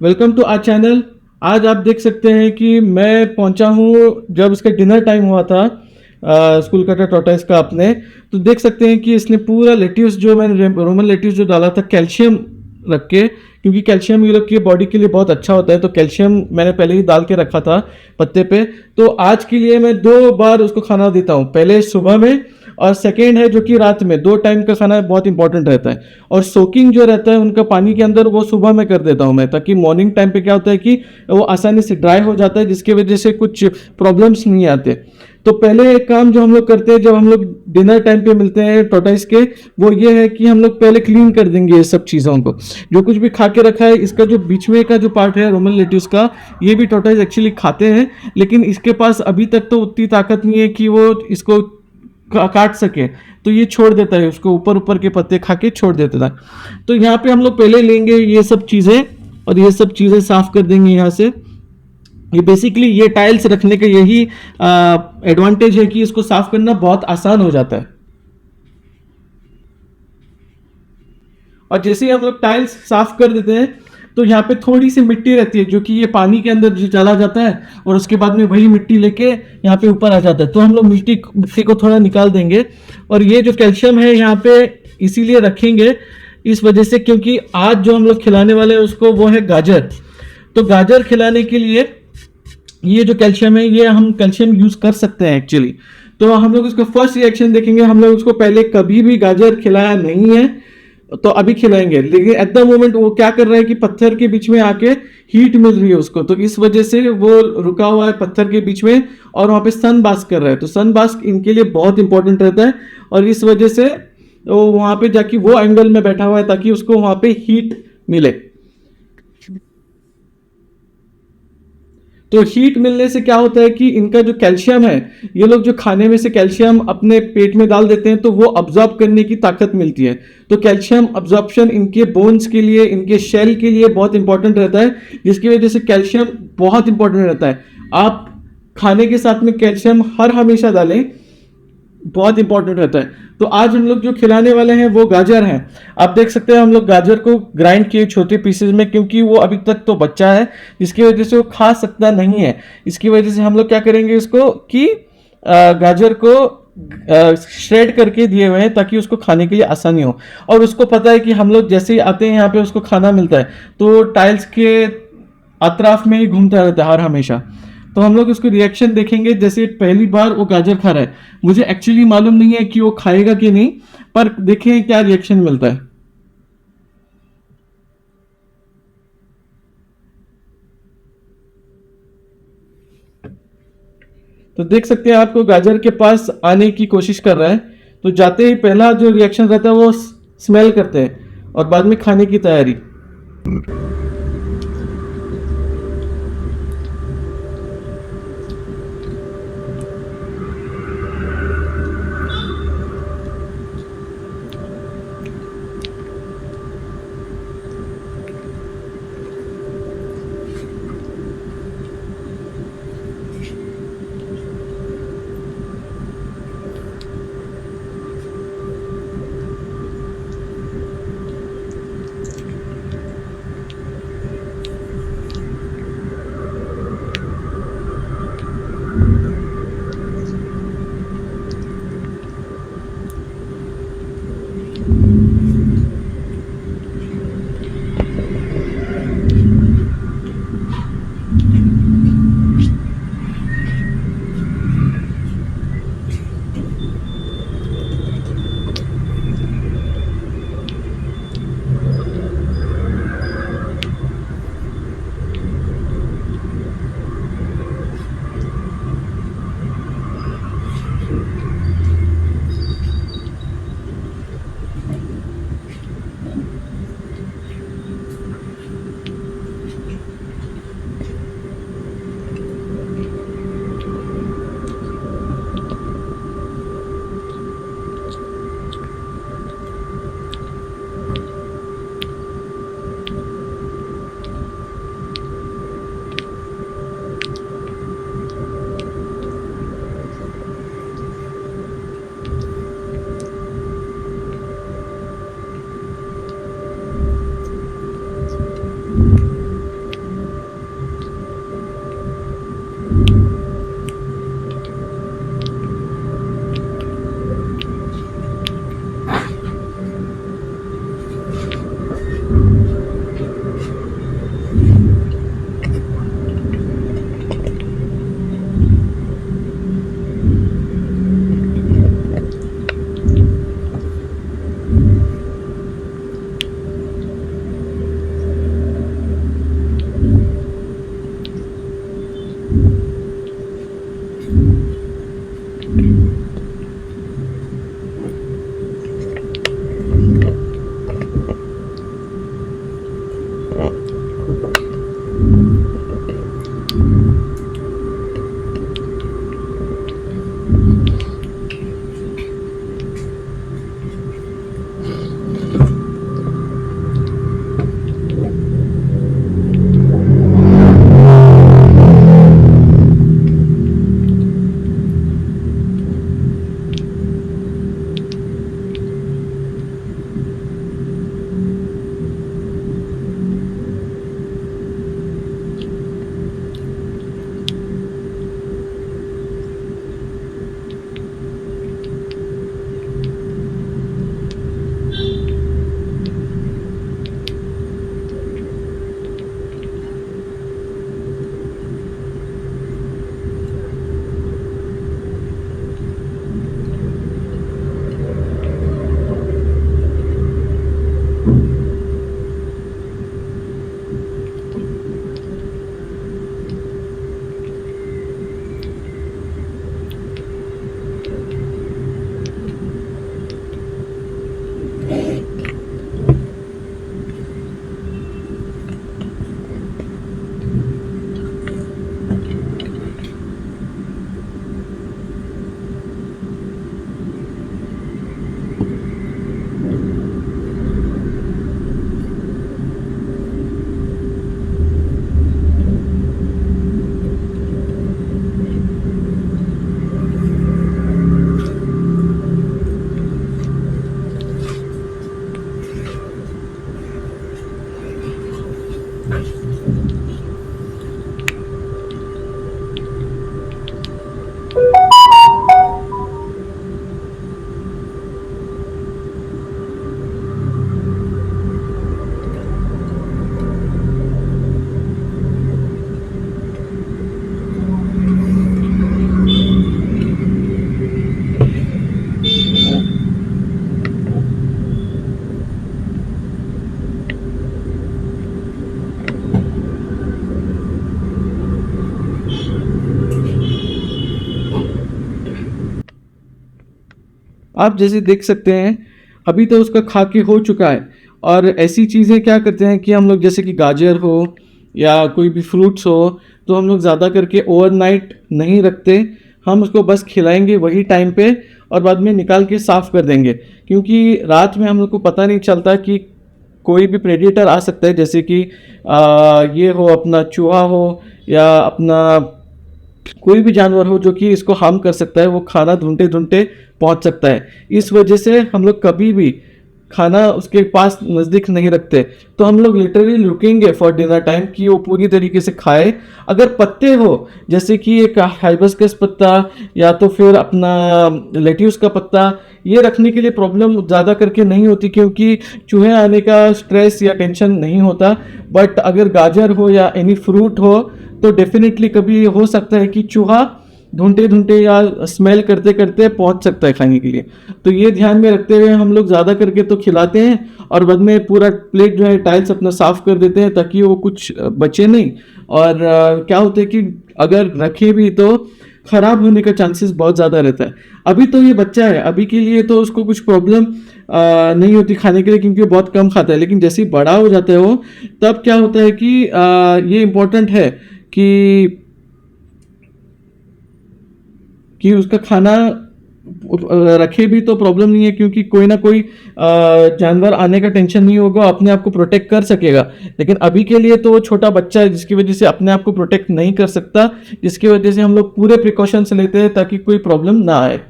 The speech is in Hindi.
Welcome to our channel. आज आप देख सकते हैं कि मैं पहुंचा हूं जब इसका डिनर टाइम हुआ था स्कूल का टोटाइस का अपने। तो देख सकते हैं कि इसने पूरा लेट्यूस जो मैंने रोमन लेट्यूस जो डाला था कैल्शियम रख के, क्योंकि कैल्शियम ये लोग की बॉडी के लिए बहुत अच्छा होता है, तो कैल्शियम मैंने पहले ही डाल के रखा था पत्ते पे। तो आज के लिए मैं 2 बार उसको खाना देता हूँ, पहले सुबह में और सेकेंड है जो कि रात में। 2 टाइम का खाना बहुत इंपॉर्टेंट रहता है। और सोकिंग जो रहता है उनका पानी के अंदर, वो सुबह में कर देता हूँ मैं, ताकि मॉर्निंग टाइम पे क्या होता है कि वो आसानी से ड्राई हो जाता है, जिसकी वजह से कुछ प्रॉब्लम्स नहीं आते। तो पहले एक काम जो हम लोग करते हैं जब हम लोग डिनर टाइम पे मिलते हैं टोटाइस के, वो ये है कि हम लोग पहले क्लीन कर देंगे ये सब चीज़ों को। जो कुछ भी खा के रखा है, इसका जो बीच में का जो पार्ट है रोमन लेट्यूस का, ये भी टोटाइस एक्चुअली खाते हैं, लेकिन इसके पास अभी तक तो उतनी ताकत नहीं है कि वो इसको काट सके, तो ये छोड़ देता है, उसको ऊपर ऊपर के पत्ते खा के छोड़ देता है। तो यहाँ पे हम लोग पहले लेंगे ये सब चीज़ें और ये सब चीज़ें साफ कर देंगे यहाँ से। ये बेसिकली ये टाइल्स रखने का यही एडवांटेज है कि इसको साफ करना बहुत आसान हो जाता है। और जैसे ही हम लोग टाइल्स साफ कर देते हैं तो यहाँ पे थोड़ी सी मिट्टी रहती है, जो कि ये पानी के अंदर चला जाता है और उसके बाद में वही मिट्टी लेके यहाँ पे ऊपर आ जाता है। तो हम लोग मिट्टी को थोड़ा निकाल देंगे। और ये जो कैल्शियम है यहाँ पे इसीलिए रखेंगे इस वजह से, क्योंकि आज जो हम लोग खिलाने वाले हैं उसको वो है गाजर। तो गाजर खिलाने के लिए ये जो कैल्शियम है, ये हम कैल्शियम यूज कर सकते हैं एक्चुअली। तो हम लोग इसको फर्स्ट रिएक्शन देखेंगे। हम लोग उसको पहले कभी भी गाजर खिलाया नहीं है, तो अभी खिलाएंगे। लेकिन एट द मोमेंट वो क्या कर रहा है कि पत्थर के बीच में आके हीट मिल रही है उसको, तो इस वजह से वो रुका हुआ है पत्थर के बीच में और वहाँ पे सन बास्क कर रहा है। तो सन बास्क इनके लिए बहुत इंपॉर्टेंट रहता है, और इस वजह से वो वहाँ पे जाके वो एंगल में बैठा हुआ है ताकि उसको वहाँ पे हीट मिले। तो हीट मिलने से क्या होता है कि इनका जो कैल्शियम है, ये लोग जो खाने में से कैल्शियम अपने पेट में डाल देते हैं, तो वो अब्जॉर्ब करने की ताकत मिलती है। तो कैल्शियम अब्जॉर्प्शन इनके बोन्स के लिए, इनके शेल के लिए बहुत इंपॉर्टेंट रहता है, जिसकी वजह से कैल्शियम बहुत इंपॉर्टेंट रहता है। आप खाने के साथ में कैल्शियम हर हमेशा डालें, बहुत इंपॉर्टेंट रहता है। तो आज हम लोग जो खिलाने वाले हैं वो गाजर हैं। आप देख सकते हैं हम लोग गाजर को ग्राइंड किए छोटे पीसेज में, क्योंकि वो अभी तक तो बच्चा है, जिसकी वजह से वो खा सकता नहीं है। इसकी वजह से हम लोग क्या करेंगे इसको कि गाजर को श्रेड करके दिए हुए हैं ताकि उसको खाने के लिए आसानी हो। और उसको पता है कि हम लोग जैसे ही आते हैं यहाँ पे उसको खाना मिलता है, तो टाइल्स के अतराफ में ही घूमता रहता है हर हमेशा। तो हम लोग उसको रिएक्शन देखेंगे। जैसे पहली बार वो गाजर खा रहा है, मुझे एक्चुअली मालूम नहीं है कि वो खाएगा कि नहीं, पर देखें क्या रिएक्शन मिलता है। तो देख सकते हैं आपको गाजर के पास आने की कोशिश कर रहा है। तो जाते ही पहला जो रिएक्शन रहता है वो स्मेल करते हैं और बाद में खाने की तैयारी। आप जैसे देख सकते हैं, अभी तो उसका खा के हो चुका है। और ऐसी चीज़ें क्या करते हैं कि हम लोग जैसे कि गाजर हो या कोई भी फ्रूट्स हो, तो हम लोग ज़्यादा करके ओवरनाइट नहीं रखते। हम उसको बस खिलाएँगे वही टाइम पे और बाद में निकाल के साफ़ कर देंगे। क्योंकि रात में हम लोग को पता नहीं चलता कि कोई भी प्रेडेटर आ सकता है, जैसे कि ये हो अपना चूहा हो या अपना कोई भी जानवर हो जो कि इसको हार्म कर सकता है, वो खाना ढूँढते-ढूँढते पहुँच सकता है। इस वजह से हम लोग कभी भी खाना उसके पास नज़दीक नहीं रखते। तो हम लोग लिटरली रुकेंगे फॉर डिनर टाइम कि वो पूरी तरीके से खाए। अगर पत्ते हो, जैसे कि एक हाइबिस्कस पत्ता या तो फिर अपना लेट्यूस का पत्ता, ये रखने के लिए प्रॉब्लम ज़्यादा करके नहीं होती क्योंकि चूहे आने का स्ट्रेस या टेंशन नहीं होता। बट अगर गाजर हो या एनी फ्रूट हो, तो डेफ़िनेटली कभी हो सकता है कि चूहा ढूँढते-ढूँढते या स्मेल करते-करते पहुँच सकता है खाने के लिए। तो ये ध्यान में रखते हुए हम लोग ज़्यादा करके तो खिलाते हैं और बाद में पूरा प्लेट जो है टाइल्स अपना साफ़ कर देते हैं ताकि वो कुछ बचे नहीं। और क्या होता है कि अगर रखें भी तो ख़राब होने का चांसेस बहुत ज़्यादा रहता है। अभी तो ये बच्चा है, अभी के लिए तो उसको कुछ प्रॉब्लम नहीं होती खाने के लिए क्योंकि वो बहुत कम खाता है। लेकिन जैसे ही बड़ा हो जाता है वो, तब क्या होता है कि ये इम्पोर्टेंट है कि उसका खाना रखे भी तो प्रॉब्लम नहीं है क्योंकि कोई ना कोई जानवर आने का टेंशन नहीं होगा, अपने आप को प्रोटेक्ट कर सकेगा। लेकिन अभी के लिए तो वो छोटा बच्चा है जिसकी वजह से अपने आप को प्रोटेक्ट नहीं कर सकता, जिसकी वजह से हम लोग पूरे प्रिकॉशंस लेते हैं ताकि कोई प्रॉब्लम ना आए।